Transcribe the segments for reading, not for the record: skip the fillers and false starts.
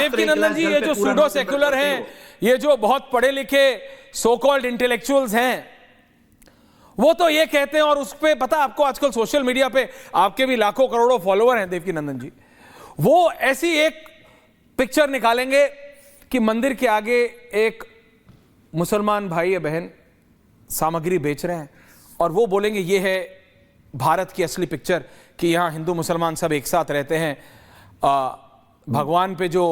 देवकीनंदन जी, ये जो pseudo secular हैं, ये जो बहुत पढ़े लिखे सो कॉल्ड इंटेलेक्चुअल्स हैं, वो तो ये कहते हैं, और उस पे पता आपको आजकल सोशल मीडिया पे आपके भी लाखों करोड़ों फॉलोअर हैं देवकीनंदन जी, वो ऐसी एक पिक्चर निकालेंगे कि मंदिर के आगे एक मुसलमान भाई या बहन सामग्री बेच रहे हैं और वो बोलेंगे ये है भारत की असली पिक्चर, कि यहाँ हिंदू मुसलमान सब एक साथ रहते हैं, भगवान पे जो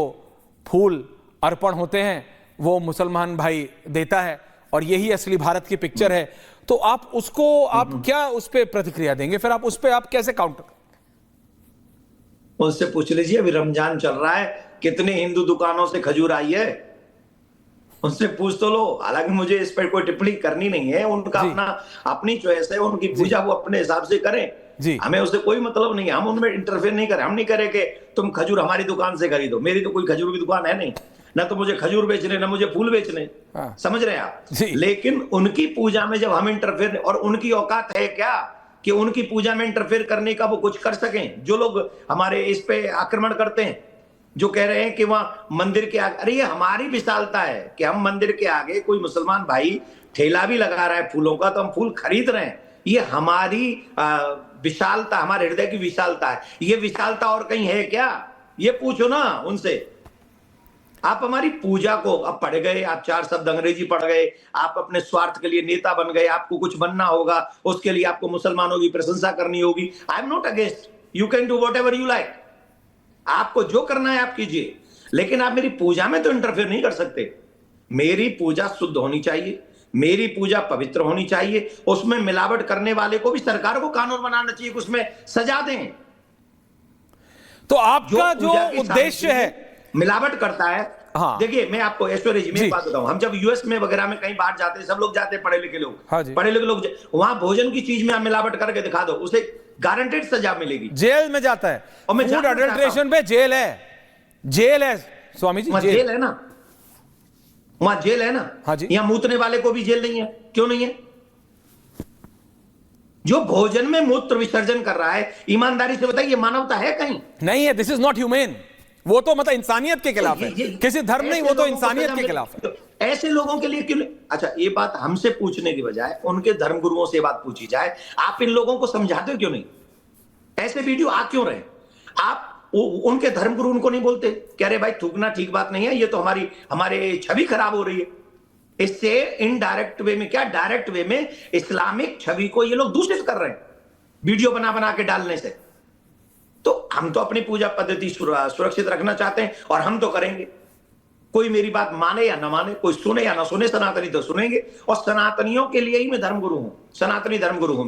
फूल अर्पण होते हैं वो मुसलमान भाई देता है, और यही असली भारत की पिक्चर है। तो आप उसको, आप क्या उस पर प्रतिक्रिया देंगे? फिर आप उस पर आप कैसे काउंटर? उनसे पूछ लीजिए, अभी रमजान चल रहा है, कितने हिंदू दुकानों से खजूर आई है, उनसे पूछ तो लो। हालांकि मुझे इस पर कोई टिप्पणी करनी नहीं है, उनका अपनी चॉइस है, उनकी पूजा वो अपने हिसाब से करें, हमें उससे कोई मतलब नहीं है, हम उनमें इंटरफेयर नहीं करें। हम नहीं करें कि तुम खजूर हमारी दुकान से खरीदो, मेरी तो कोई खजूर की दुकान है नहीं, ना तो मुझे खजूर बेचने ना मुझे फूल बेचने, समझ रहे हैं आप? लेकिन उनकी पूजा में जब हम इंटरफेयर, और उनकी औकात है क्या कि उनकी पूजा में इंटरफेयर करने का वो कुछ कर सकें? जो लोग हमारे इस पे आक्रमण करते हैं, जो कह रहे हैं कि वहां मंदिर के आगे, अरे ये हमारी विशालता है कि हम मंदिर के आगे, कोई मुसलमान भाई ठेला भी लगा रहा है फूलों का तो हम फूल खरीद रहे हैं, ये हमारी विशालता, हमारे हृदय की विशालता है। ये विशालता और कहीं है क्या? ये पूछो ना उनसे। आप हमारी पूजा को, अब पढ़ गए, आप 4 शब्द अंग्रेजी पढ़ गए, आप अपने स्वार्थ के लिए नेता बन गए, आपको कुछ बनना होगा, उसके लिए आपको मुसलमानों की प्रशंसा करनी होगी। I am not against, you can do what ever you like, आपको जो करना है आप कीजिए, लेकिन आप मेरी पूजा में तो इंटरफेयर नहीं कर सकते। मेरी पूजा शुद्ध होनी चाहिए, मेरी पूजा पवित्र होनी चाहिए, उसमें मिलावट करने वाले को भी सरकार को कानून बनाना चाहिए कि उसमें सजा दें। तो आपका जो उद्देश्य है, मिलावट करता है। हाँ। देखिए मैं आपको ऐश्वर्य जी में बात बताऊं, हम जब यूएस में वगैरह में कहीं बाहर जाते हैं, सब लोग जाते हैं पढ़े लिखे लोग, पढ़े लिखे लोग, वहां भोजन की चीज में आप मिलावट करके दिखा दो, उसे गारंटेड सजा मिलेगी, जेल में जाता है। और मैं फूड अडल्ट्रेशन पे जेल है, जेल है स्वामी जी, जेल है ना, वहां जेल है ना। हाँ जी। यहाँ मूतने वाले को भी जेल नहीं है, क्यों नहीं है? जो भोजन में मूत्र विसर्जन कर रहा है, ईमानदारी से बताइए, मानवता है कहीं? नहीं है, दिस इज नॉट ह्यूमेन, वो तो मतलब इंसानियत के खिलाफ है, किसी धर्म नहीं, वो तो इंसानियत के खिलाफ है। तो ऐसे लोगों के लिए क्यों? अच्छा, ये बात हमसे पूछने की बजाय उनके धर्मगुरुओं से बात पूछी जाए, आप इन लोगों को समझाते क्यों नहीं? ऐसे वीडियो आ क्यों रहे? आप उनके धर्मगुरु उनको नहीं बोलते कह रहे भाई थूकना ठीक बात नहीं है, ये तो हमारे छवि खराब हो रही है। इससे इनडायरेक्ट वे में, क्या डायरेक्ट वे में, इस्लामिक छवि को ये लोग दूषित कर रहे हैं वीडियो बना बना के डालने से। तो हम तो अपनी पूजा पद्धति सुरक्षित रखना चाहते हैं और हम तो करेंगे, कोई मेरी बात माने या ना माने, कोई सुने या ना सुने, सनातनी तो सुनेंगे। और सनातनियों के लिए ही मैं धर्मगुरु हूं, सनातनी धर्मगुरु हूं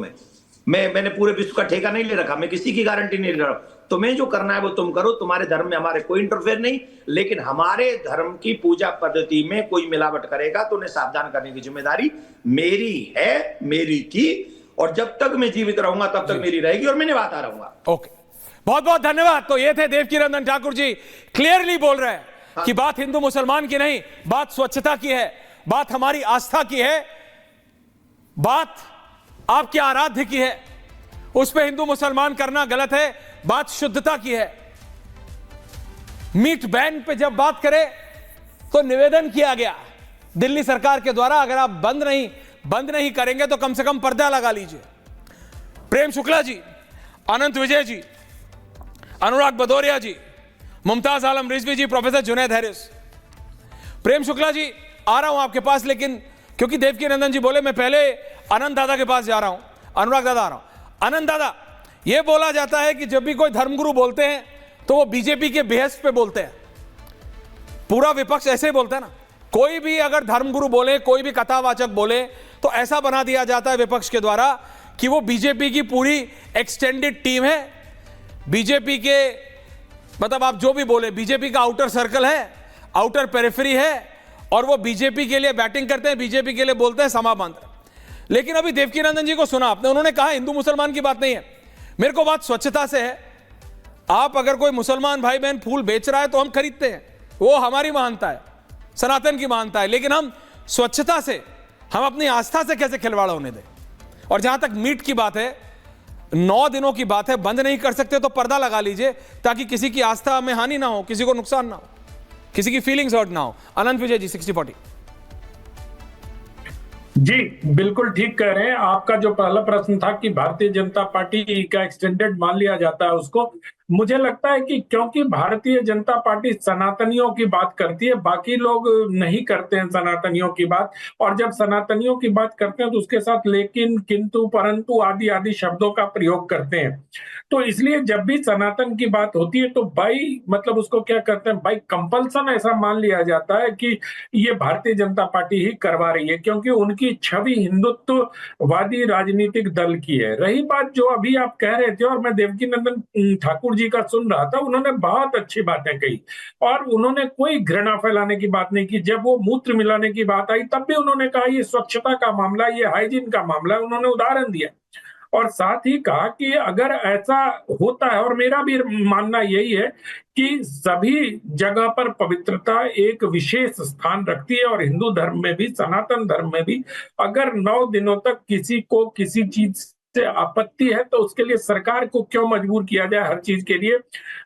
मैंने पूरे विश्व का ठेका नहीं ले रखा, मैं किसी की गारंटी नहीं ले रहा। तुम्हें जो करना है वो तुम करो, तुम्हारे धर्म में हमारे कोई इंटरफेयर नहीं, लेकिन हमारे धर्म की पूजा पद्धति में कोई मिलावट करेगा तो उन्हें सावधान करने की जिम्मेदारी मेरी है, मेरी थी, और जब तक मैं जीवित रहूंगा तब तक मेरी रहेगी और मैं निभाता रहूंगा। ओके, बहुत बहुत धन्यवाद। तो ये थे देवकीनंदन ठाकुर जी, क्लियरली बोल रहे हैं कि बात हिंदू मुसलमान की नहीं, बात स्वच्छता की है, बात हमारी आस्था की है, बात आपके आराध्य की है, उस पे हिंदू मुसलमान करना गलत है, बात शुद्धता की है। मीट बैन पे जब बात करें तो निवेदन किया गया दिल्ली सरकार के द्वारा, अगर आप बंद नहीं करेंगे तो कम से कम पर्दा लगा लीजिए। प्रेम शुक्ला जी, अनंत विजय जी, अनुराग भदौरिया जी, मुमताज आलम रिजवी जी, प्रोफेसर जुनैद हैरिस। प्रेम शुक्ला जी, आ रहा हूं आपके पास, लेकिन क्योंकि देवकीनंदन जी बोले, मैं पहले अनंत दादा के पास जा रहा हूं, अनुराग दादा आ रहा हूं। अनंत दादा, यह बोला जाता है कि जब भी कोई धर्मगुरु बोलते हैं तो वो बीजेपी के बेहस पे बोलते हैं, पूरा विपक्ष ऐसे ही बोलता है ना, कोई भी अगर धर्मगुरु बोले, कोई भी कथावाचक बोले तो ऐसा बना दिया जाता है विपक्ष के द्वारा कि वो बीजेपी की पूरी एक्सटेंडेड टीम है, बीजेपी के, मतलब आप जो भी बोले, बीजेपी का आउटर सर्कल है, आउटर पेरिफेरी है, और वो बीजेपी के लिए बैटिंग करते हैं, बीजेपी के लिए बोलते हैं समा मंत्र। लेकिन अभी देवकीनंदन जी को सुना आपने, उन्होंने कहा हिंदू मुसलमान की बात नहीं है, मेरे को बात स्वच्छता से है। आप अगर कोई मुसलमान भाई बहन फूल बेच रहा है तो हम खरीदते हैं, वो हमारी मानता है, सनातन की मानता है, लेकिन हम स्वच्छता से, हम अपनी आस्था से कैसे खिलवाड़ होने दें? और जहां तक मीट की बात है, 9 दिनों की बात है, बंद नहीं कर सकते तो पर्दा लगा लीजिए ताकि किसी की आस्था में हानि ना हो, किसी को नुकसान ना हो। किसी की फीलिंग्स हर्ट ना हो। अनंत विजय जी 60-40। जी बिल्कुल ठीक कह रहे हैं। आपका जो पहला प्रश्न था कि भारतीय जनता पार्टी का एक्सटेंडेड मान लिया जाता है उसको, मुझे लगता है कि क्योंकि भारतीय जनता पार्टी सनातनियों की बात करती है, बाकी लोग नहीं करते हैं सनातनियों की बात। और जब सनातनियों की बात करते हैं तो उसके साथ लेकिन, किंतु, परंतु आदि आदि शब्दों का प्रयोग करते हैं। तो इसलिए जब भी सनातन की बात होती है तो बाई मतलब उसको क्या करते हैं, बाई कंपल्सन ऐसा मान लिया जाता है कि ये भारतीय जनता पार्टी ही करवा रही है, क्योंकि उनकी छवि हिंदुत्ववादी राजनीतिक दल की है। रही बात जो अभी आप कह रहे थे और मैं देवकी नंदन ठाकुर जी का सुन रहा था, उन्होंने बहुत अच्छी बातें कही और उन्होंने कोई घृणा फैलाने की बात नहीं की। जब वो मूत्र मिलाने की बात आई तब भी उन्होंने कहा ये स्वच्छता का मामला, ये हाइजीन का मामला है, उन्होंने उदाहरण दिया। और साथ ही कहा कि अगर ऐसा होता है, और मेरा भी मानना यही है कि सभी जगह पर पवित्रता एक विशेष स्थान रखती है, और हिंदू धर्म में भी, सनातन धर्म में भी, अगर 9 दिनों तक किसी को किसी चीज से आपत्ति है तो उसके लिए सरकार को क्यों मजबूर किया जाए हर चीज के लिए।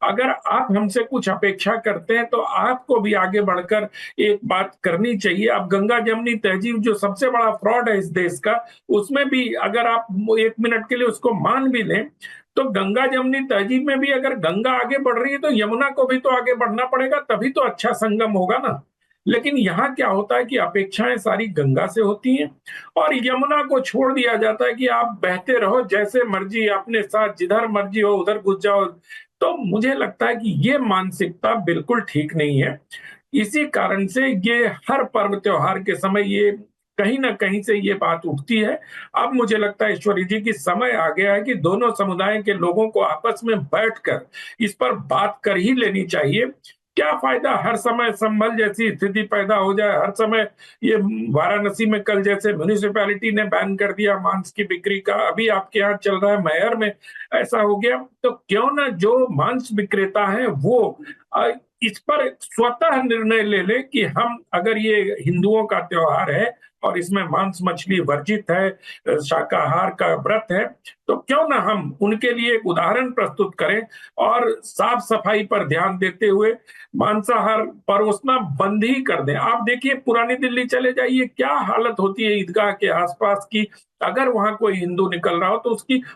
अगर आप हमसे कुछ अपेक्षा करते हैं तो आपको भी आगे बढ़कर एक बात करनी चाहिए। अब गंगा जमनी तहजीब जो सबसे बड़ा फ्रॉड है इस देश का, उसमें भी अगर आप 1 मिनट के लिए उसको मान भी लें तो गंगा जमनी तहजीब में भी अगर गंगा आगे बढ़ रही है तो यमुना को भी तो आगे बढ़ना पड़ेगा, तभी तो अच्छा संगम होगा ना। लेकिन यहाँ क्या होता है कि अपेक्षाएं सारी गंगा से होती हैं और यमुना को छोड़ दिया जाता है कि आप बहते रहो जैसे मर्जी, अपने साथ जिधर मर्जी हो उधर घुस जाओ। तो मुझे लगता है कि ये मानसिकता बिल्कुल ठीक नहीं है। इसी कारण से ये हर पर्व त्योहार के समय ये कहीं ना कहीं से ये बात उठती है। अब मुझे लगता है ईश्वरी जी की समय आ गया है कि दोनों समुदाय के लोगों को आपस में बैठकर इस पर बात कर ही लेनी चाहिए। क्या फायदा हर समय संभल जैसी स्थिति पैदा हो जाए, हर समय ये वाराणसी में कल जैसे म्युनिसिपैलिटी ने बैन कर दिया मांस की बिक्री का, अभी आपके यहाँ चल रहा है मैहर में ऐसा हो गया। तो क्यों ना जो मांस विक्रेता है वो इस पर स्वतः निर्णय ले ले कि हम, अगर ये हिंदुओं का त्योहार है और इसमें मांस मछली वर्जित है, शाकाहार का व्रत है, तो क्यों ना हम उनके लिए एक उदाहरण प्रस्तुत करें और साफ सफाई पर ध्यान देते हुए मांसाहार परोसना बंद ही कर दें। आप देखिए पुरानी दिल्ली चले जाइए, क्या हालत होती है ईदगाह के आसपास की। अगर वहां कोई हिंदू निकल रहा हो तो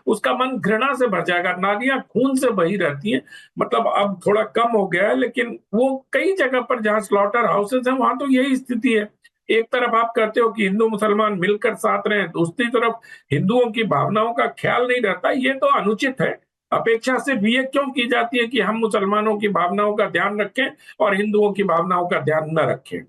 उसका मन घृणा से भर जाएगा, नालियां खून से बही रहती हैं। मतलब अब थोड़ा कम हो गया है, लेकिन वो कई जगह पर जहां स्लॉटर हाउसेज हैं वहां तो यही स्थिति है। एक तरफ आप कहते हो कि हिंदू मुसलमान मिलकर साथ रहे, दूसरी तरफ हिंदुओं की भावनाओं का ख्याल नहीं रहता। ये तो अनुचित है। अपेक्षा सिर्फ ये क्यों की जाती है कि हम मुसलमानों की भावनाओं का ध्यान रखें और हिंदुओं की भावनाओं का ध्यान न रखें।